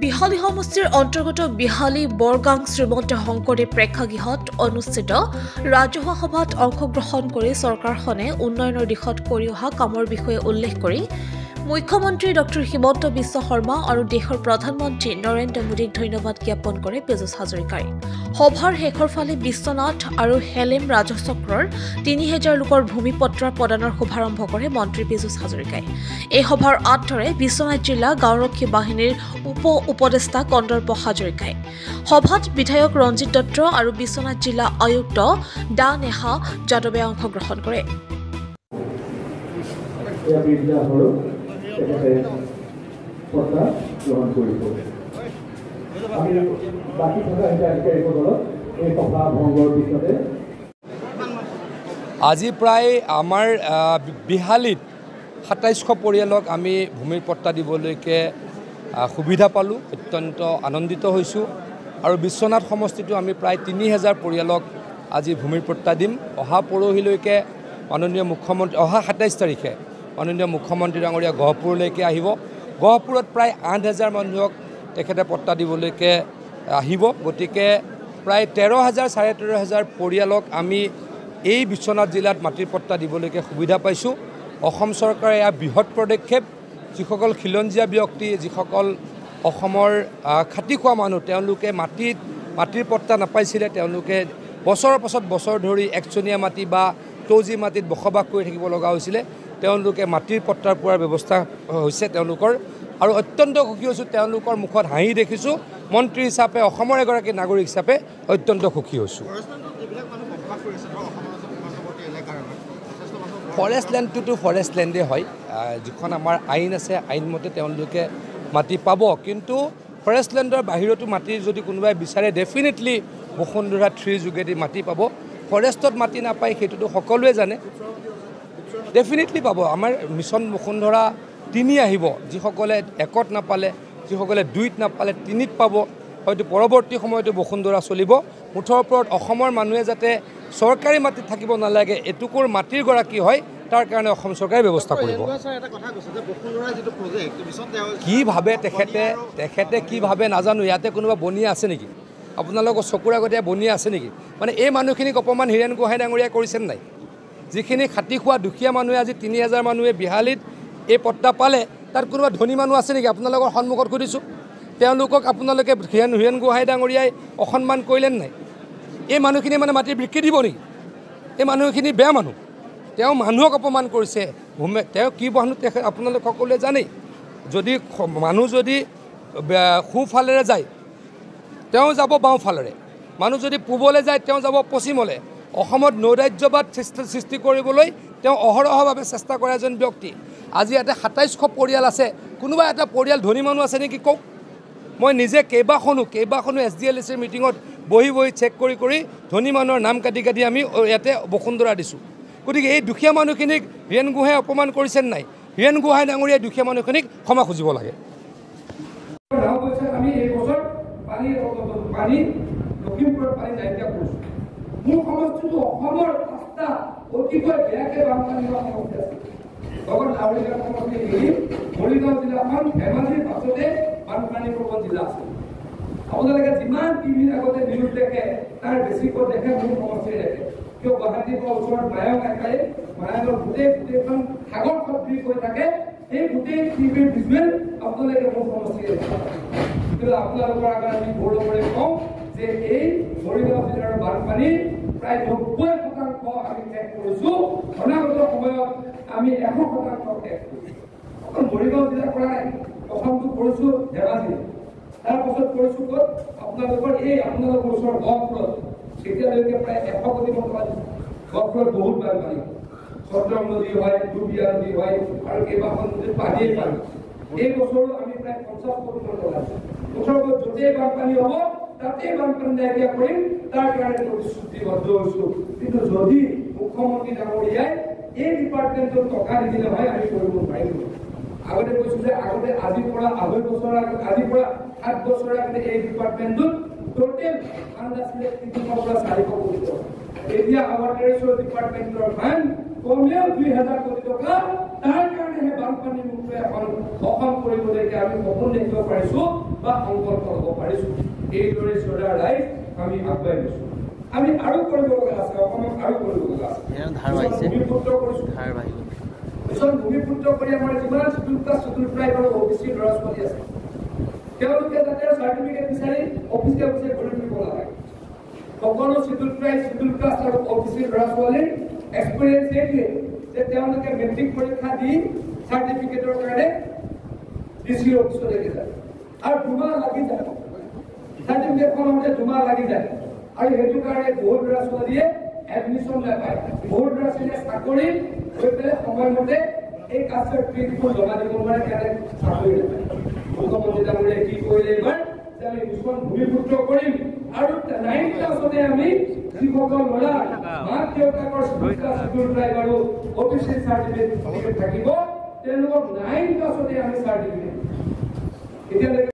বিহালী সমষ্টিৰ অন্তৰ্গত বিহালী বৰগাং শ্ৰীমন্ত শংকৰদেৱ প্ৰেক্ষাগৃহত অনুষ্ঠিত ৰাজহুৱা সভাত অংশগ্ৰহণ কৰি চৰকাৰখনে উন্নয়নৰ দিশত কৰি অহা কামৰ বিষয়ে উল্লেখ কৰি মুখ্যমন্ত্ৰী ডক্টৰ হিমন্ত বিশ্ব শৰ্মা আৰু দেশৰ প্ৰধানমন্ত্ৰী নৰেন্দ্ৰ মোদীক ধন্যবাদ জ্ঞাপন কৰে পীযুষ হাজৰিকাই। সভাৰ শেষৰ ফালে বিশ্বনাথ আৰু হেলেম ৰাজচক্ৰৰ ৩০০০ লোকৰ ভূমিপত্ৰ প্ৰদানৰ শুভাৰম্ভ কৰে মন্ত্ৰী পীযুষ হাজৰিকাই। এই সভাৰ আঁত ধৰে বিশ্বনাথ জিলা গাঁওৰক্ষী বাহিনীৰ উপদেষ্টা কন্দৰ্প হাজৰিকাই। সভাত বিধায়ক ৰঞ্জিত দত্ত আৰু বিশ্বনাথ জিলা আয়ুক্ত ডা নেহা যাদৱে অংশগ্ৰহণ কৰে। আজি প্ৰায় আমাৰ বিহালীত ২৭০০ পৰিয়ালক আমি ভূমিৰ পট্টা দিবলৈকে সুবিধা পালোঁ। অত্যন্ত আনন্দিত হৈছোঁ আৰু বিশ্বনাথ সমষ্টিটো আমি প্ৰায় ৩০০০ পৰিয়ালক আজি ভূমিৰ পট্টা দিম। অহা পৰহিলৈকে মাননীয় মুখ্যমন্ত্ৰী অহা ২৭ তাৰিখে মাননীয় মুখ্যমন্ত্ৰী ডাঙৰীয়া গহপুৰলৈকে আহিব। গহপুৰত প্ৰায় ৮০০০ মানুহক তেখেতে পট্টা দিবলৈকে আহিব। গতিকে প্ৰায় ১৩,০০০ চাৰে ১৩,০০০ পৰিয়ালক আমি এই বিশ্বনাথ জিলাত মাটিৰ পট্টা দিবলৈকে সুবিধা পাইছোঁ। অসম চৰকাৰে এয়া বৃহৎ পদক্ষেপ। যিসকল খিলঞ্জীয়া ব্যক্তি, যিসকল অসমৰ খাটি খোৱা মানুহ, তেওঁলোকে মাটিৰ পট্টা নাপাইছিলে, তেওঁলোকে বছৰৰ পাছত বছৰ ধৰি একচনীয়া মাটি বা টৌজি মাটিত বসবাস কৰি থাকিব লগা হৈছিলে। তেওঁলোকে মাটিৰ পট্টা পোৱাৰ ব্যৱস্থা হৈছে তেওঁলোকৰ, আৰু অত্যন্ত সুখী হৈছোঁ। তেওঁলোকৰ মুখত হাঁহি দেখিছোঁ। মন্ত্ৰী হিচাপে, অসমৰ এগৰাকী নাগৰিক হিচাপে অত্যন্ত সুখী হৈছোঁ। ফৰেষ্ট লেণ্ডটোতো ফৰেষ্ট লেণ্ডে হয়। যিখন আমাৰ আইন আছে, আইনমতে তেওঁলোকে মাটি পাব। কিন্তু ফৰেষ্ট লেণ্ডৰ বাহিৰতো মাটি যদি কোনোবাই বিচাৰে, ডেফিনেটলি বসুন্ধৰা 3 যোগেদি মাটি পাব। ফৰেষ্টত মাটি নাপায় সেইটোতো সকলোৱে জানে। ডেফিনেটলি পাব। আমাৰ মিছন বসুন্ধৰা 3 আহিব। যিসকলে 1ত নাপালে, যিসকলে 2ত নাপালে 3ত পাব। হয়তো পৰৱৰ্তী সময়তো বসুন্ধৰা চলিব। মুঠৰ ওপৰত অসমৰ মানুহে যাতে চৰকাৰী মাটিত থাকিব নালাগে, এটুকুৰ মাটিৰ গৰাকী হয়, তাৰ কাৰণে অসম চৰকাৰে ব্যৱস্থা কৰিব। কি ভাবে তেখেতে কি ভাবে নাজানো। ইয়াতে কোনোবা বনিয়া আছে নেকি? আপোনালোকৰ চকুৰ আগতে বনিয়া আছে নেকি? মানে এই মানুহখিনিক অপমান হীৰেণ গোহাঁই ডাঙৰীয়াই কৰিছে নাই? যিখিনি খাটি খোৱা দুখীয়া মানুহে, আজি ৩০০০ মানুহে বিহালীত এই পট্টা পালে, তাত কোনোবা ধনী মানুহ আছে নেকি? আপোনালোকৰ সন্মুখত সুধিছোঁ। তেওঁলোকক আপোনালোকে হীৰেণ গোহাঁই ডাঙৰীয়াই অসন্মান কৰিলে নাই? এই মানুহখিনি মানে মাটিৰ বিক্ৰী দিব নেকি? এই মানুহখিনি বেয়া মানুহ। তেওঁ মানুহক অপমান কৰিছে। তেওঁ কি মানুহ তেখেত আপোনালোক সকলোৱে জানেই। যদি মানুহ যদি সোঁফালেৰে যায়, তেওঁ যাব বাওঁফালেৰে। মানুহ যদি পূবলৈ যায়, তেওঁ যাব পশ্চিমলৈ। অসমত নৈৰাজ্যবাদ সৃষ্টি কৰিবলৈ তেওঁ অহৰহভাৱে চেষ্টা কৰা এজন ব্যক্তি। আজি ইয়াতে ২৭০০ পৰিয়াল আছে। কোনোবা এটা পৰিয়াল ধনী মানুহ আছে নেকি কওক? মই নিজে কেইবাখনো SDLC মিটিঙত বহি চেক কৰি ধনী মানুহৰ নাম কাটি আমি ইয়াতে বসুন্ধৰা দিছোঁ। গতিকে এই দুখীয়া মানুহখিনিক হীৰেণ গোহাঁই অপমান কৰিছে নাই? হীৰেণ গোহাঁই ডাঙৰীয়াই দুখীয়া মানুহখিনিক ক্ষমা খুজিব লাগে। আমি এই বছৰ পানী লখিমপুৰৰ পানী নাইকিয়া কৰিছোঁ। মোৰ সমষ্টিটো অসমৰ 5টা অতিকৈ বেয়াকৈ বানপানী হোৱা সমষ্টি আছে। লগত লাহৰীঘাট সমষ্টি মিলি মৰিগাঁও জিলাখন ধেমাজিৰ পাছতে বানপানী প্ৰবণ জিলা আছে। আপোনালোকে যিমান টিভিৰ আগতে নিউজ দেখে, তাৰ বেছিকৈ দেখে মোৰ সমষ্টি দেখে। কিয় গুৱাহাটীৰ পৰা ওচৰত মায়ং একাই, মায়ঙৰ গোটেইখন সাগৰ সদৃশ হৈ থাকে। এই গোটেই টিভিৰ ভিজুৱেল আপোনালোকে মোৰ সমষ্টি দেখে। কিন্তু আপোনালোকৰ আগত আমি গৌৰৱেৰে কওঁ যে এই মৰিগাঁও জিলাৰ বানপানী প্ৰায় ৯০% আমি শেষ কৰিছোঁ। অনাগত সময়ত আমি ১০০% শেষ কৰিছোঁ। অকল মৰিগাঁও জিলাৰ পৰা নাই, প্ৰথমটো কৰিছোঁ ধেমাজি, তাৰপাছত কৰিছোঁ ক'ত? আপোনালোকৰ ওচৰৰ গহপুৰত। এতিয়ালৈকে প্ৰায় ১০০ কোটি টকা দিছোঁ। গহপুৰত বহুত বানপানী, চট্ৰং নদী হয়, ডুবিয়া নদী হয়, আৰু কেইবাখন নদীত পানীয়ে পানী। এই বছৰো আমি প্ৰায় ৫০ কোটি টকা লগাইছোঁ। মুঠৰ য'তেই বানপানী হ'ব তাতেই বানপানী নাইকিয়া কৰিম, তাৰ কাৰণে প্ৰতিশ্ৰুতিবদ্ধ হৈছোঁ। কিন্তু যদি মুখ্যমন্ত্ৰী ডাঙৰীয়াই এই ডিপাৰ্টমেণ্টত টকা নিদিলে হয়, আমি কৰিব পাৰিলোঁ। আগতে কৈছোঁ যে আজিৰ পৰা ২.৫ বছৰ আগত, আজিৰ পৰা ৭ বছৰ আগতে এই ডিপাৰ্টমেণ্টটোত টোটেল ফাণ্ড আছিলে ৩০০ পৰা ৪০০ কোটি টকা। এতিয়া আমাৰ টেৰিটৰিয়েল ডিপাৰ্টমেণ্টৰ ফাণ্ড কমেও ২০০০ কোটি টকা। তাৰ কাৰণেহে বানপানী মুক্ত এখন অসম কৰিবলৈ আমি সপোন দেখিব পাৰিছোঁ। বা সংকল্প ল'ব পাৰিছোঁ। এইদৰে চৰ্দাৰ ৰাইজ আমি আগুৱাই গৈছোঁ। আমি আৰু কৰিব লগা আছে, অসমক আৰু কৰিব লগা আছে। ভূমিপুত্ৰ কৰিছোঁ, মিছন ভূমিপুত্ৰ কৰি আমাৰ যিমান চিডুল কাষ্ট চিডুল ট্ৰাইব আৰু OBC ল'ৰা ছোৱালী আছে তেওঁলোকে যাতে চাৰ্টিফিকেট বিচাৰি অফিচে অফিচে ঘূৰি ফুৰিব নালাগে। সকলো চিডুল ট্ৰাইব চিডুল কাষ্ট আৰু OBC ল'ৰা ছোৱালীৰ এক্সপিৰিয়েঞ্চ এইটোৱে যে তেওঁলোকে মেট্ৰিক পৰীক্ষা দি চাৰ্টিফিকেটৰ কাৰণে DC অফিচলৈকে যায় আৰু দুমাহ লাগি যায়, চাৰ্টিফিকেটখন হওঁতে দুমাহ লাগি যায়। আৰু সেইটো কাৰণে বহুত ল'ৰা ছোৱালীয়ে এডমিশ্যন নাপায়, বহুত ল'ৰা ছোৱালীয়ে চাকৰি হৈ পেলাই সময়মতে এই কাষ্টৰ ট্ৰিটখন জমা দিব নোৱাৰে, কাৰণে চাকৰি নাপায়। মুখ্যমন্ত্ৰী ডাঙৰীয়াই কি কৰিলে এইবাৰ যে আমি মিছন ভূমিপুত্ৰ কৰিম আৰু 9 ক্লাছতে আমি যিসকল ল'ৰা মাক দেউতাকৰ চিডুল ট্ৰাইব আৰু OBC চাৰ্টিফিকেট থাকিব তেওঁলোকক 9 ক্লাছতে আমি চাৰ্টিফিকেট এতিয়ালৈকে